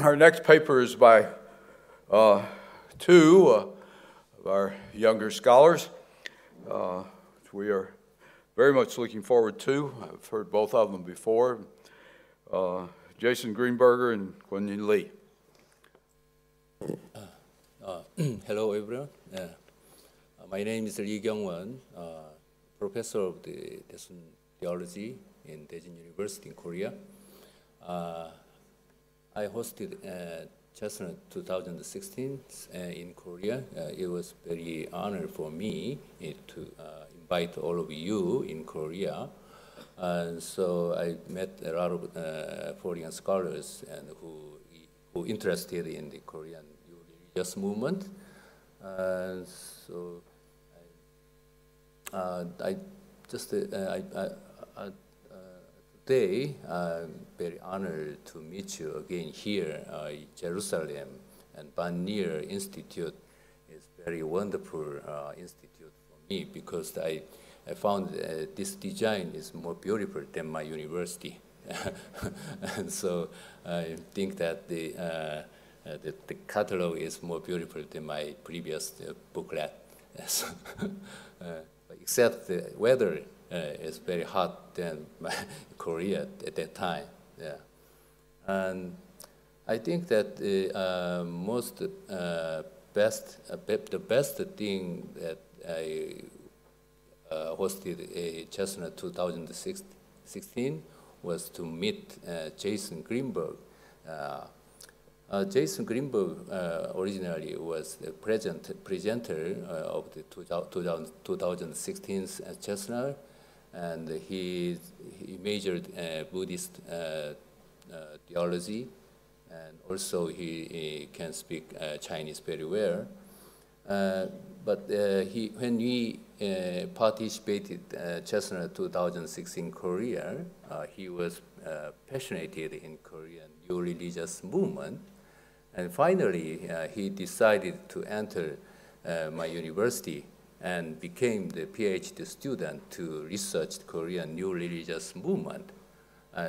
Our next paper is by two of our younger scholars, which we are very much looking forward to. I've heard both of them before, Jason Greenberger and Gyungwon Lee. Hello, everyone. My name is Gyungwon, professor of the Daesoon Theology in Daejin University in Korea. I hosted CESNUR 2016 in Korea. It was very honor for me to invite all of you in Korea. So I met a lot of foreign scholars and who interested in the Korean religious movement. So today, I'm very honored to meet you again here in Jerusalem, and Leer Institute is very wonderful institute for me because I found this design is more beautiful than my university. And so I think that the catalog is more beautiful than my previous booklet. Except the weather is very hot than Korea at that time. Yeah. And I think that the best thing that I hosted a CESNUR 2016 was to meet Jason Greenberg. Jason Greenberg originally was the presenter of the 2016 CESNUR, and he majored Buddhist theology, and also he can speak Chinese very well. But when we participated CESNUR 2016 in Korea, he was passionate in Korean new religious movement. And finally, he decided to enter my university and became the PhD student to research Korean new religious movement.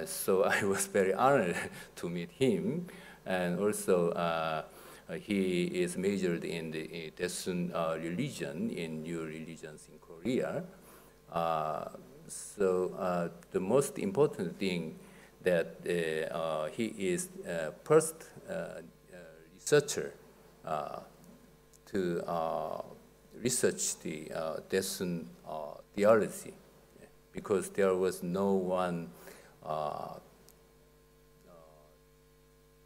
So I was very honored to meet him. And also, he is majored in the Daesoon religion, in new religions in Korea. So the most important thing that he is first researcher to research the Daesoon theology, because there was no one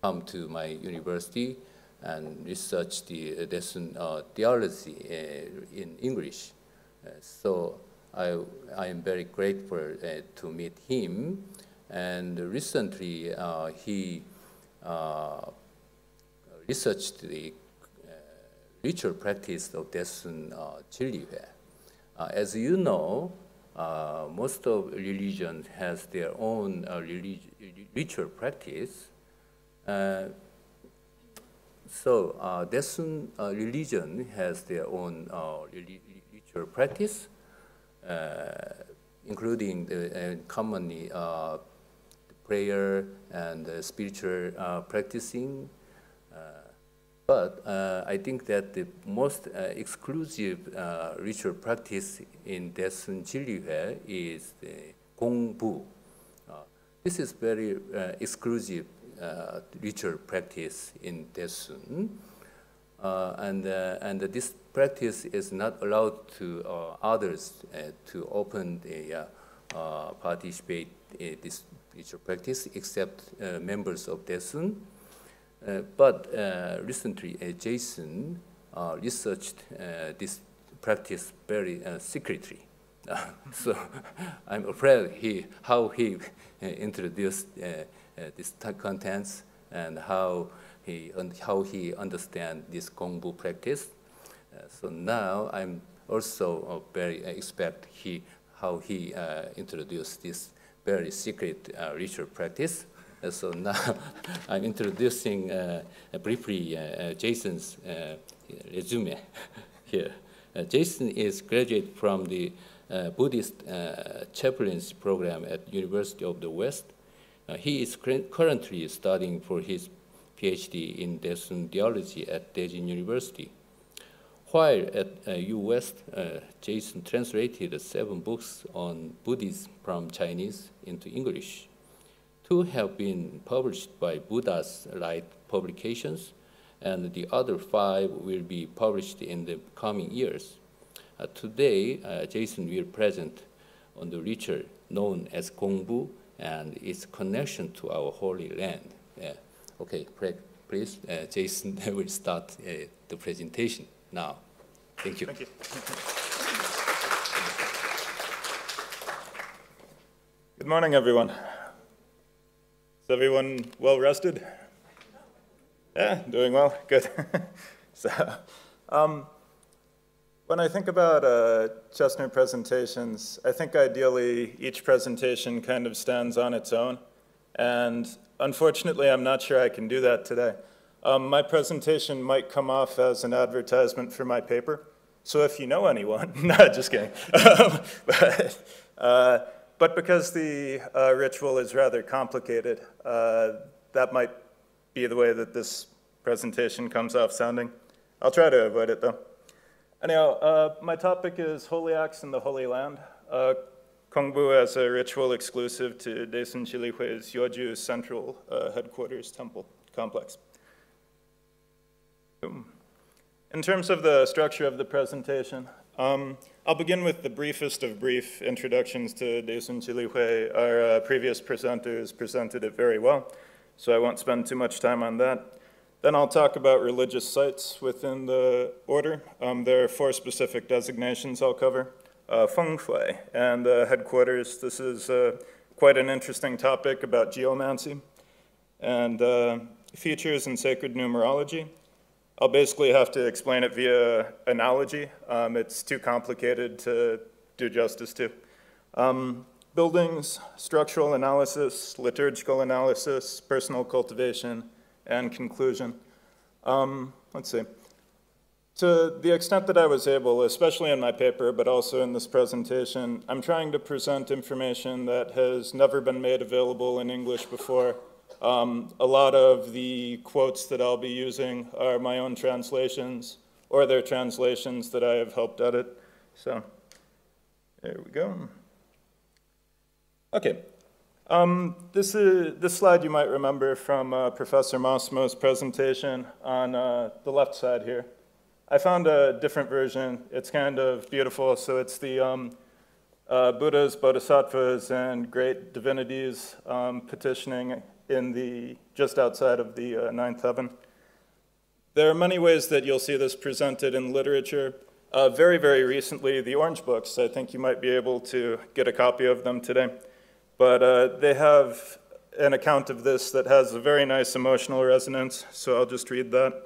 come to my university and research the Daesoon theology in English. So I am very grateful to meet him. And recently he researched the ritual practice of Daesoonjinrihoe. As you know, most of religions has their own ritual practice. So Daesoon religion has their own ritual practice, including the commonly prayer and spiritual practicing. But I think that the most exclusive ritual practice in Daesoonjinrihoe is the Gongbu. This is very exclusive ritual practice in Daesoon. And this practice is not allowed to others to open the participate in this ritual practice except members of Daesoon. But recently, Jason researched this practice very secretly. So I'm afraid how he introduced these contents and how he understands this Gongbu practice. So now I'm also very expect how he introduced this very secret ritual practice. So now I'm introducing briefly Jason's resume here. Jason is graduate from the Buddhist chaplaincy program at University of the West. He is currently studying for his PhD in Daesoon theology at Daejin University. While at U.S., Jason translated 7 books on Buddhism from Chinese into English. 2 have been published by Buddha's Light publications, and the other 5 will be published in the coming years. Today, Jason will present on the literature known as Gongbu and its connection to our Holy Land. Okay, please, Jason will start the presentation now. Thank you. Thank you. Good morning, everyone. Is everyone well rested? Yeah, doing well, good. So, when I think about CESNUR presentations, I think ideally each presentation kind of stands on its own. And unfortunately, I'm not sure I can do that today. My presentation might come off as an advertisement for my paper. So if you know anyone, no, just kidding. But because the ritual is rather complicated, that might be the way that this presentation comes off sounding. I'll try to avoid it, though. Anyhow, my topic is Holy Acts in the Holy Land. Gongbu as a ritual exclusive to Daesoonjinrihoe's Yeoju central headquarters temple complex. In terms of the structure of the presentation, I'll begin with the briefest of brief introductions to Daesoonjinrihoe. Our previous presenters presented it very well, so I won't spend too much time on that. Then I'll talk about religious sites within the order. There are 4 specific designations I'll cover. Feng Shui and headquarters. This is quite an interesting topic about geomancy and features in sacred numerology. I'll basically have to explain it via analogy. It's too complicated to do justice to. Buildings, structural analysis, liturgical analysis, personal cultivation, and conclusion. Let's see. To the extent that I was able, especially in my paper, but also in this presentation, I'm trying to present information that has never been made available in English before. A lot of the quotes that I'll be using are my own translations, or they're translations that I have helped edit. So, there we go. Okay. This slide you might remember from Professor Massimo's presentation on the left side here. I found a different version. It's kind of beautiful. So it's the Buddhas, Bodhisattvas, and great divinities petitioning in just outside of the ninth heaven. There are many ways that you'll see this presented in literature. Very, very recently, the Orange Books, I think you might be able to get a copy of them today. But they have an account of this that has a very nice emotional resonance, so I'll just read that.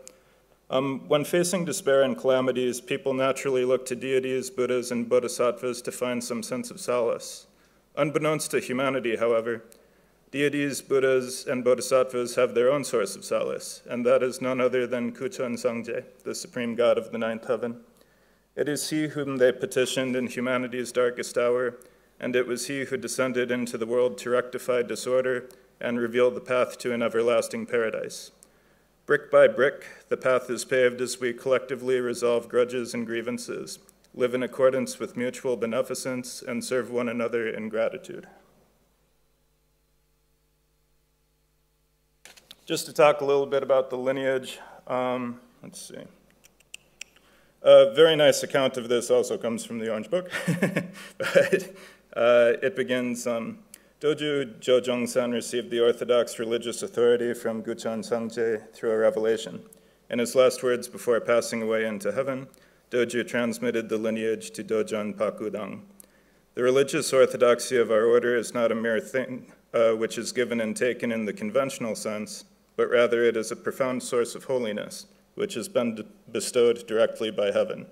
When facing despair and calamities, people naturally look to deities, Buddhas, and Bodhisattvas to find some sense of solace. Unbeknownst to humanity, however, deities, Buddhas, and Bodhisattvas have their own source of solace, and that is none other than Kuchon Sangje, the supreme god of the ninth heaven. It is he whom they petitioned in humanity's darkest hour, and it was he who descended into the world to rectify disorder and reveal the path to an everlasting paradise. Brick by brick, the path is paved as we collectively resolve grudges and grievances, live in accordance with mutual beneficence, and serve one another in gratitude. Just to talk a little bit about the lineage, let's see. A very nice account of this also comes from the Orange Book, but it begins, Doju Jojong-san received the Orthodox religious authority from Guchon Sangje through a revelation. In his last words before passing away into heaven, Doju transmitted the lineage to Dojon Pakudang. The religious orthodoxy of our order is not a mere thing which is given and taken in the conventional sense, but rather it is a profound source of holiness, which has been bestowed directly by heaven.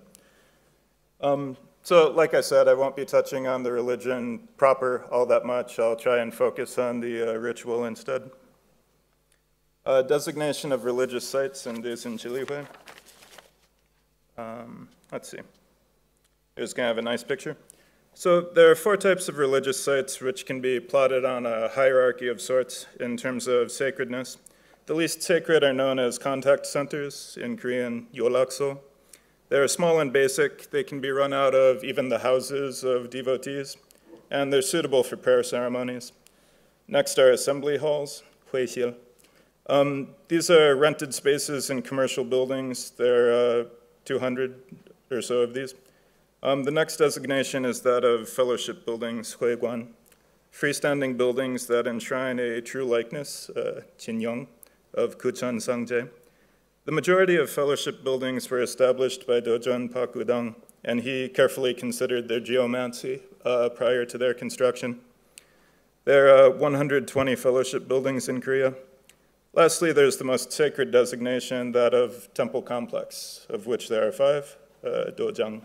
So, like I said, I won't be touching on the religion proper all that much. I'll try and focus on the ritual instead. Designation of religious sites in Daesoonjinrihoe. Let's see. Here's kind of a nice picture. So there are 4 types of religious sites which can be plotted on a hierarchy of sorts in terms of sacredness. The least sacred are known as contact centers, in Korean, yolakso. They're small and basic. They can be run out of even the houses of devotees, and they're suitable for prayer ceremonies. Next are assembly halls, huihil. These are rented spaces in commercial buildings. There are 200 or so of these. The next designation is that of fellowship buildings, huiguan, freestanding buildings that enshrine a true likeness, jinyoung, of Kuchan Sangje. The majority of fellowship buildings were established by Dojun Pakudang, and he carefully considered their geomancy prior to their construction. There are 120 fellowship buildings in Korea. Lastly, there's the most sacred designation, that of temple complex, of which there are 5, dojang.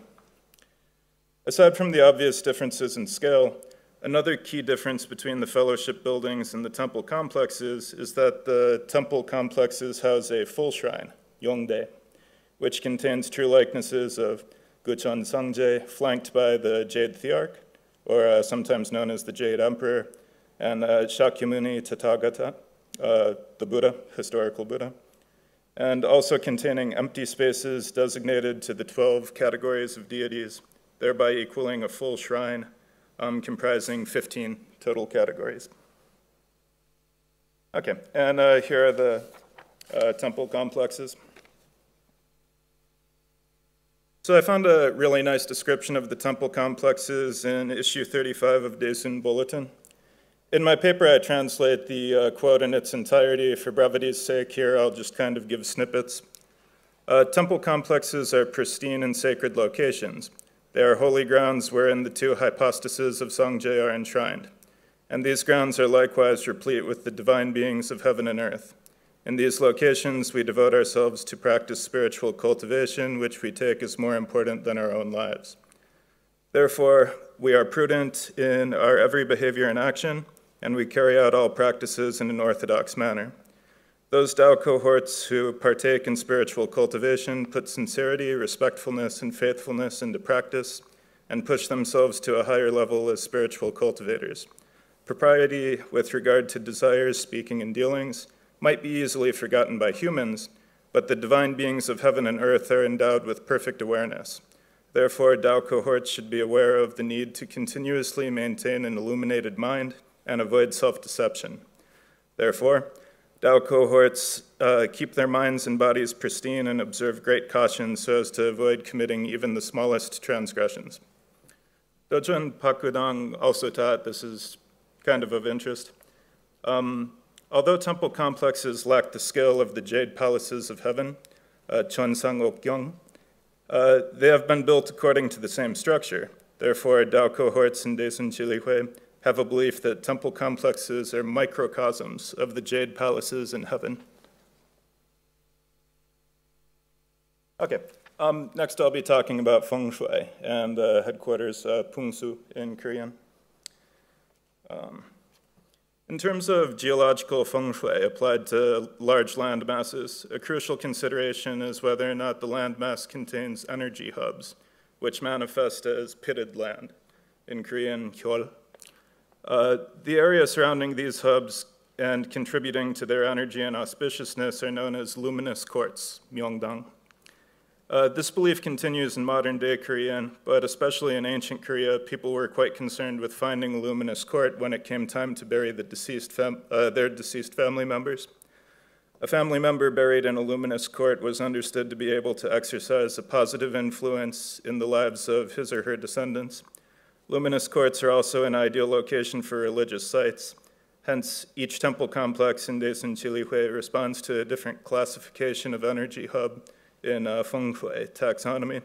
Aside from the obvious differences in scale, another key difference between the fellowship buildings and the temple complexes is that the temple complexes house a full shrine, Yongdae, which contains true likenesses of Guchon Sangje, flanked by the Jade Thearch, or sometimes known as the Jade Emperor, and Shakyamuni Tathagata, the Buddha, historical Buddha, and also containing empty spaces designated to the 12 categories of deities, thereby equaling a full shrine comprising 15 total categories. Okay, and here are the temple complexes. So I found a really nice description of the temple complexes in issue 35 of Daesoon Bulletin. In my paper, I translate the quote in its entirety. For brevity's sake here, I'll just kind of give snippets. Temple complexes are pristine and sacred locations. They are holy grounds wherein the 2 hypostases of Sangje are enshrined. And these grounds are likewise replete with the divine beings of heaven and earth. In these locations, we devote ourselves to practice spiritual cultivation, which we take as more important than our own lives. Therefore, we are prudent in our every behavior and action, and we carry out all practices in an orthodox manner. Those Tao cohorts who partake in spiritual cultivation put sincerity, respectfulness, and faithfulness into practice and push themselves to a higher level as spiritual cultivators. Propriety with regard to desires, speaking, and dealings might be easily forgotten by humans, but the divine beings of heaven and earth are endowed with perfect awareness. Therefore, Tao cohorts should be aware of the need to continuously maintain an illuminated mind and avoid self-deception. Therefore, Tao cohorts keep their minds and bodies pristine and observe great caution so as to avoid committing even the smallest transgressions. Dojun Pakudang also taught, this is kind of interest, although temple complexes lack the scale of the jade palaces of heaven, Chonsang Okgyong, they have been built according to the same structure. Therefore, Tao cohorts in Daesoonjinrihoe have a belief that temple complexes are microcosms of the jade palaces in heaven. Okay, next I'll be talking about feng shui and headquarters Pungsu in Korean. In terms of geological feng shui applied to large land masses, a crucial consideration is whether or not the land mass contains energy hubs, which manifest as pitted land, in Korean, hyol. The area surrounding these hubs and contributing to their energy and auspiciousness are known as luminous courts, myeongdang. This belief continues in modern-day Korean, but especially in ancient Korea, people were quite concerned with finding a luminous court when it came time to bury the their deceased family members. A family member buried in a luminous court was understood to be able to exercise a positive influence in the lives of his or her descendants. Luminous courts are also an ideal location for religious sites. Hence, each temple complex in Daesoonjinrihoe responds to a different classification of energy hub in feng shui taxonomy.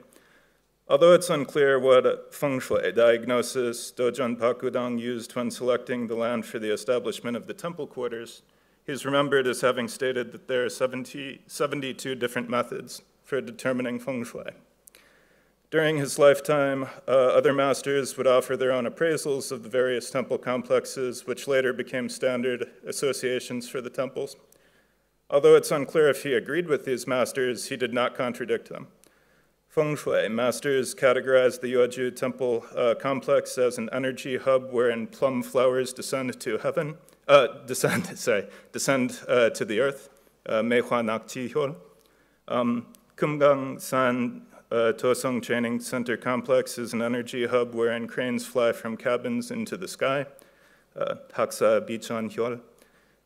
Although it's unclear what feng shui diagnosis Dojun Pakudang used when selecting the land for the establishment of the temple quarters, he's remembered as having stated that there are 72 different methods for determining feng shui. During his lifetime, other masters would offer their own appraisals of the various temple complexes, which later became standard associations for the temples. Although it's unclear if he agreed with these masters, he did not contradict them. Feng Shui masters categorized the Yeoju temple complex as an energy hub wherein plum flowers descend to heaven, descend to the earth, Meihwa Nakji Hyol. Kumgang-san Tosung Training Center Complex is an energy hub wherein cranes fly from cabins into the sky. Haksa Bichon Hyol.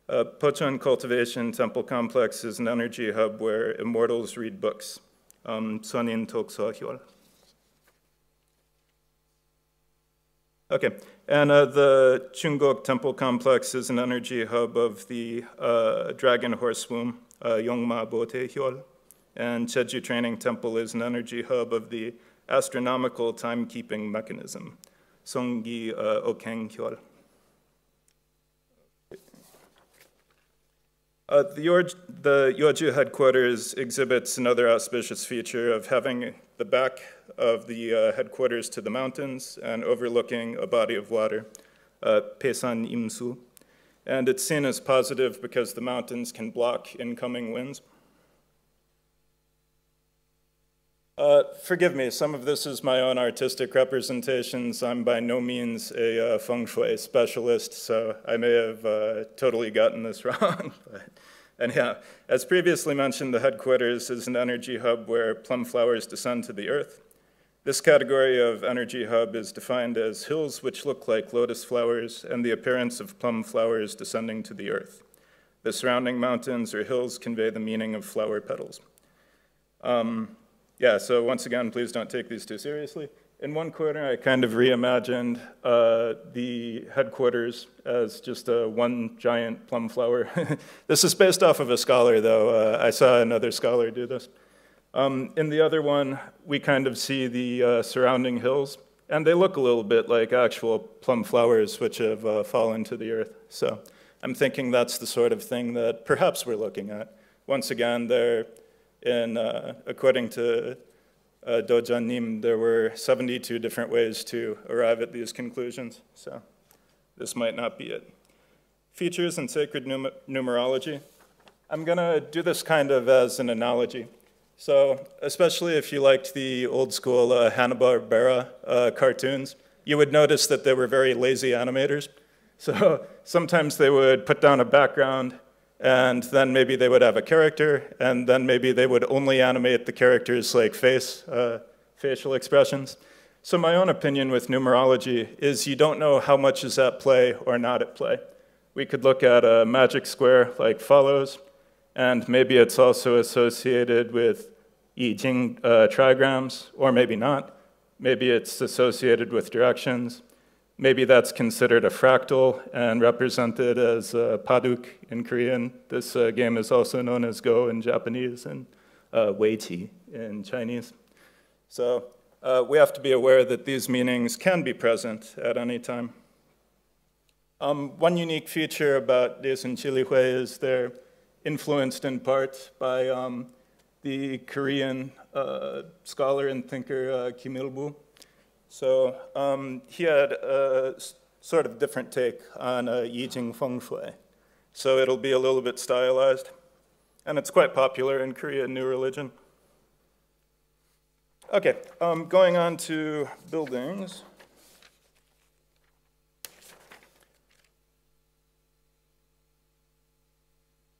Pocheon Cultivation Temple Complex is an energy hub where immortals read books. Sonin Tokso Hyol. Okay, and the Chungok Temple Complex is an energy hub of the Dragon Horse Womb, Yongma Bote Hyol. And Jeju Training Temple is an energy hub of the astronomical timekeeping mechanism, Songgi Okeng Hyol. The Yeoju headquarters exhibits another auspicious feature of having the back of the headquarters to the mountains and overlooking a body of water, Pesan Imsu. And it's seen as positive because the mountains can block incoming winds. Forgive me, some of this is my own artistic representations. I'm by no means a feng shui specialist, so I may have totally gotten this wrong. And yeah, as previously mentioned, the headquarters is an energy hub where plum flowers descend to the earth. This category of energy hub is defined as hills which look like lotus flowers and the appearance of plum flowers descending to the earth. The surrounding mountains or hills convey the meaning of flower petals. Yeah, so once again, please don't take these too seriously. In one corner, I kind of reimagined the headquarters as just one giant plum flower. This is based off of a scholar, though. I saw another scholar do this. In the other one, we kind of see the surrounding hills, and they look a little bit like actual plum flowers which have fallen to the earth. So I'm thinking that's the sort of thing that perhaps we're looking at. Once again, they're according to Dojan Nim, there were 72 different ways to arrive at these conclusions, so this might not be it. Features in sacred numerology. I'm gonna do this kind of as an analogy. So, especially if you liked the old school Hanna-Barbera cartoons, you would notice that they were very lazy animators. So sometimes they would put down a background, and then maybe they would have a character, and then maybe they would only animate the character's like facial expressions. So my own opinion with numerology is you don't know how much is at play or not at play. We could look at a magic square like follows, and maybe it's also associated with I Ching trigrams, or maybe not. Maybe it's associated with directions. Maybe that's considered a fractal and represented as paduk in Korean. This game is also known as Go in Japanese and Weiqi in Chinese. So we have to be aware that these meanings can be present at any time. One unique feature about Daesoonjinrihoe is they're influenced in part by the Korean scholar and thinker Kim Il-bu. So he had a sort of different take on Yijing Feng Shui. So it'll be a little bit stylized. And it's quite popular in Korean New Religion. Okay, going on to buildings.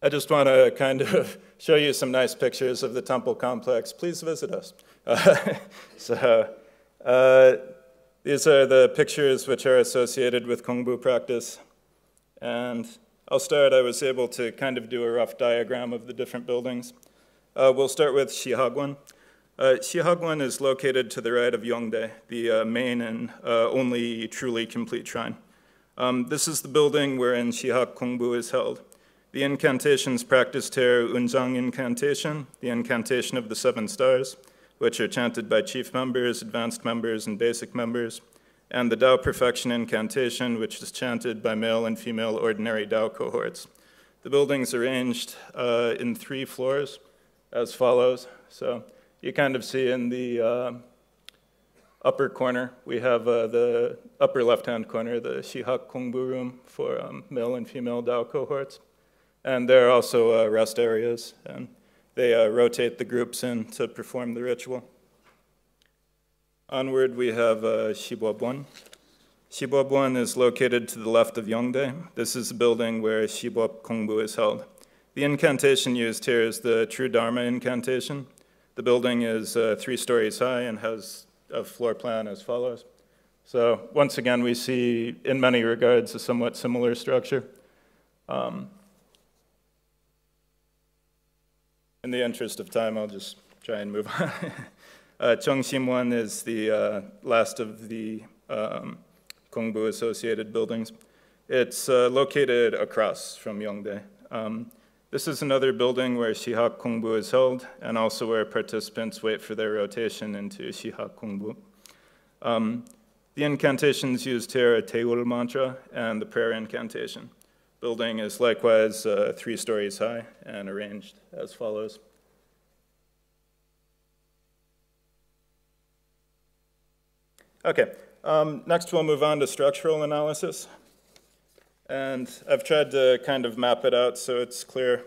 I just want to kind of show you some nice pictures of the temple complex. Please visit us. These are the pictures which are associated with Gongbu practice. And I'll start, I was able to kind of do a rough diagram of the different buildings. We'll start with Shihagwon. Shihagwon is located to the right of Yongdae, the main and only truly complete shrine. This is the building wherein Shihak Gongbu is held. The incantations practiced here, Unjang incantation, the incantation of the 7 stars, which are chanted by chief members, advanced members, and basic members, and the Tao Perfection Incantation, which is chanted by male and female ordinary Tao cohorts. The building's arranged in 3 floors as follows. So you kind of see in the upper corner, we have the upper left-hand corner, the Shihak Gongbu room for male and female Tao cohorts. And there are also rest areas, and they rotate the groups in to perform the ritual. Onward, we have Shibobwon. Shibobwon is located to the left of Yongdae. This is the building where Shibop Gongbu is held. The incantation used here is the True Dharma incantation. The building is 3 stories high and has a floor plan as follows. So once again, we see, in many regards, a somewhat similar structure. In the interest of time, I'll just try and move on. Cheongsimwon is the last of the Gongbu-associated buildings. It's located across from Yeongdae. This is another building where Shihak Gongbu is held, and also where participants wait for their rotation into Shihak Gongbu. The incantations used here are Taeul mantra and the prayer incantation. Building is likewise 3 stories high and arranged as follows. Okay, next we'll move on to structural analysis. And I've tried to kind of map it out so it's clear.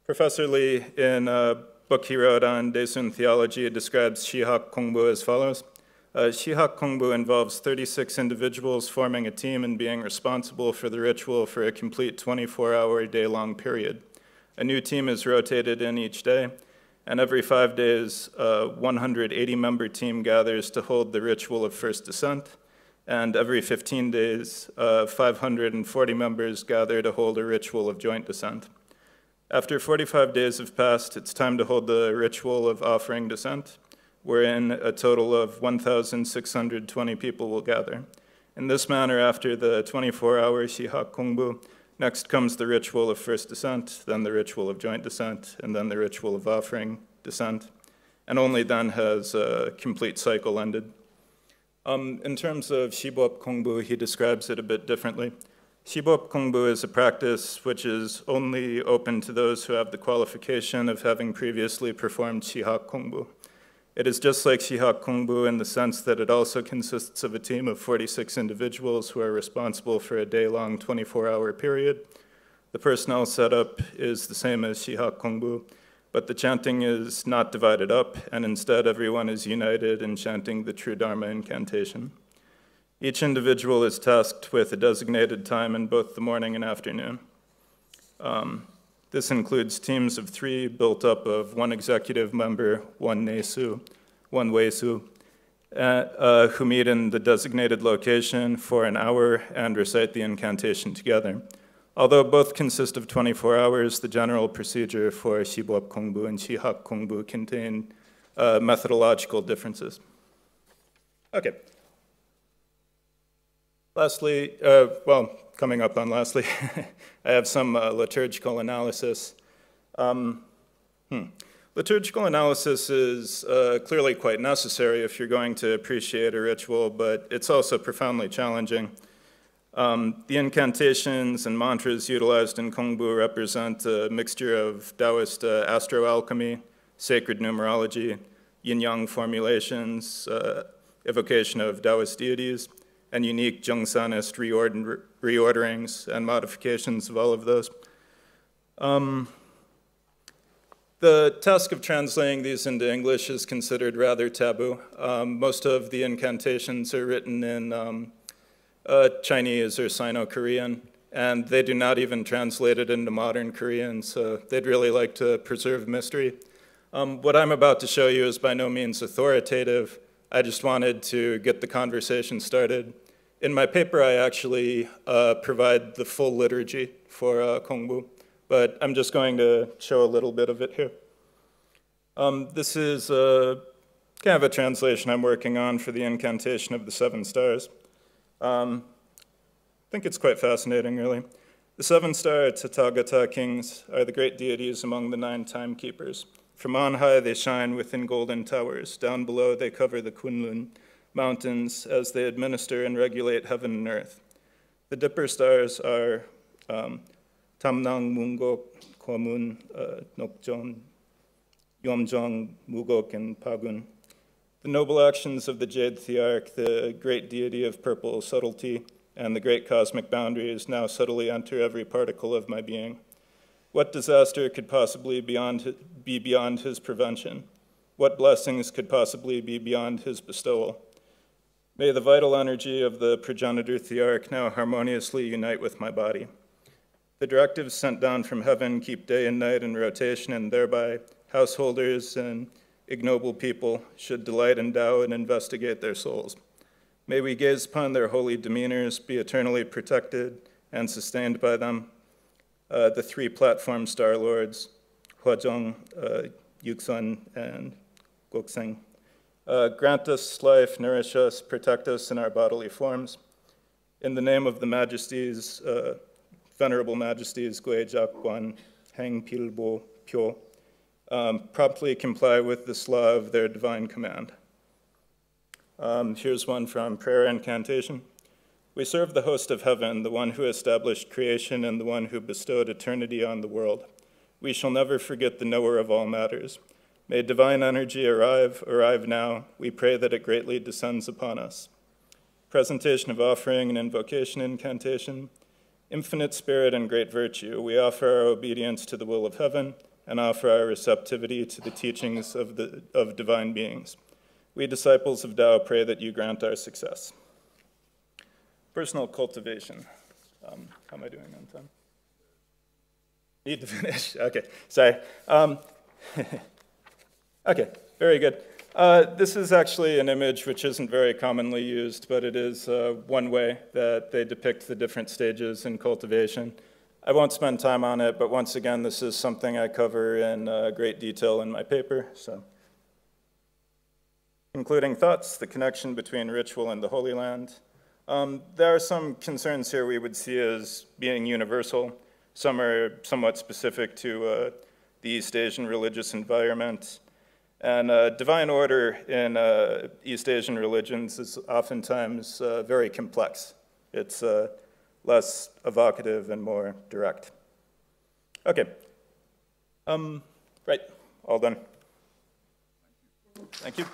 Professor Lee, in a book he wrote on Daesoon theology, describes Shihak Gongbu as follows. Shihak Gongbu involves 36 individuals forming a team and being responsible for the ritual for a complete 24-hour day-long period. A new team is rotated in each day, and every 5 days, a 180-member team gathers to hold the ritual of first descent, and every 15 days, 540 members gather to hold a ritual of joint descent. After 45 days have passed, it's time to hold the ritual of offering descent, wherein a total of 1,620 people will gather. In this manner, after the 24-hour Shihak Gongbu, next comes the ritual of first descent, then the ritual of joint descent, and then the ritual of offering descent, and only then has a complete cycle ended. In terms of Shibop Gongbu, he describes it a bit differently. Shibop Gongbu is a practice which is only open to those who have the qualification of having previously performed Shihak Gongbu. It is just like Shihak Gongbu in the sense that it also consists of a team of 46 individuals who are responsible for a day-long 24-hour period. The personnel setup is the same as Shihak Gongbu, but the chanting is not divided up, and instead everyone is united in chanting the True Dharma incantation. Each individual is tasked with a designated time in both the morning and afternoon. This includes teams of 3 built up of 1 executive member, 1 nesu, 1 weisu, who meet in the designated location for an hour and recite the incantation together. Although both consist of 24 hours, the general procedure for Shibop Gongbu and Shihak Gongbu contain methodological differences. Okay. Lastly, coming up on lastly, I have some liturgical analysis. Liturgical analysis is clearly quite necessary if you're going to appreciate a ritual, but it's also profoundly challenging. The incantations and mantras utilized in Gongbu represent a mixture of Taoist astroalchemy, sacred numerology, yin-yang formulations, evocation of Taoist deities, and unique Jungsanist reorderings and modifications of all of those. The task of translating these into English is considered rather taboo. Most of the incantations are written in Chinese or Sino-Korean, and they do not even translate it into modern Korean, so they'd really like to preserve mystery. What I'm about to show you is by no means authoritative. I just wanted to get the conversation started. In my paper, I actually provide the full liturgy for Gongbu, but I'm just going to show a little bit of it here. This is kind of a translation I'm working on for the incantation of the 7 stars. I think it's quite fascinating, really. The 7-star Tathagata kings are the great deities among the 9 timekeepers. From on high they shine within golden towers. Down below they cover the Kunlun mountains as they administer and regulate heaven and earth. The Dipper stars are Tamnang, Mungok, Komun, Nokjon, Yomjong, Mugok, and Pagun. The noble actions of the Jade Thearch, the great deity of purple subtlety, and the great cosmic boundaries now subtly enter every particle of my being. What disaster could possibly be beyond his prevention? What blessings could possibly be beyond his bestowal? May the vital energy of the progenitor Thearch now harmoniously unite with my body. The directives sent down from heaven keep day and night in rotation, and thereby householders and ignoble people should delight in Tao and investigate their souls. May we gaze upon their holy demeanors, be eternally protected and sustained by them. The three platform Star Lords, Hwajong, Yuksun, and Gokseng. Grant us life, nourish us, protect us in our bodily forms. In the name of the Majesties, Venerable Majesties, Gyungwon, Heng Pilbo Pyo, promptly comply with this law of their divine command. Here's one from Prayer Incantation. We serve the host of heaven, the one who established creation and the one who bestowed eternity on the world. We shall never forget the knower of all matters. May divine energy arrive now. We pray that it greatly descends upon us. Presentation of offering and invocation incantation. Infinite spirit and great virtue, we offer our obedience to the will of heaven and offer our receptivity to the teachings of divine beings. We disciples of Tao pray that you grant our success. Personal cultivation. How am I doing on time? Need to finish? Okay, sorry. Okay, very good. This is actually an image which isn't very commonly used, but it is one way that they depict the different stages in cultivation. I won't spend time on it, but once again, this is something I cover in great detail in my paper. So, concluding thoughts, the connection between ritual and the Holy Land. There are some concerns here we would see as being universal. Some are somewhat specific to the East Asian religious environment. And divine order in East Asian religions is oftentimes very complex. It's less evocative and more direct. Okay. Right, all done. Thank you.